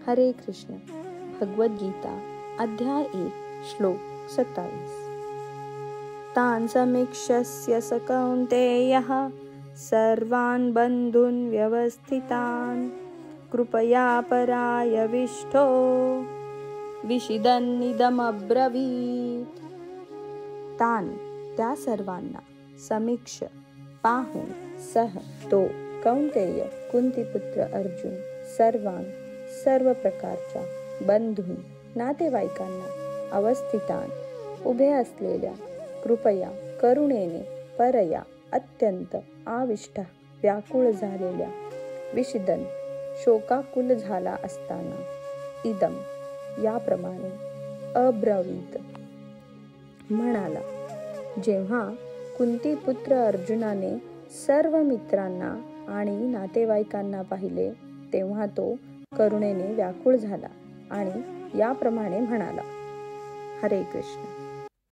हरे कृष्ण. भगवद्गीता अध्याय 1 श्लोक 27. तान् समीक्ष्य स कौन्तेयः सर्वान् बन्धून् व्यवस्थितान् कृपया परायविष्ठो विषिदन्निदमब्रवीत्. तान् त्या सर्वांना समीक्ष पाहून सह तो कौंतेय कुंतीपुत्र अर्जुन सर्व प्रकारच्या बंधून नातेवाईकांना अवस्थितान उभे असलेल्या कृपया करुणेने परया अत्यंत आविष्ठा व्याकुळ झालेल्या विषिदन शोकाकुल झाला असताना इदम याप्रमाणे अब्रवीत म्हणाला. जेव्हा कुंतीपुत्र अर्जुनाने सर्व मित्रांना आणि नातेवाईकांना पाहिले तेव्हा तो करुणेने व्याकुळ झाला आणि याप्रमाणे म्हणाला. हरे कृष्ण.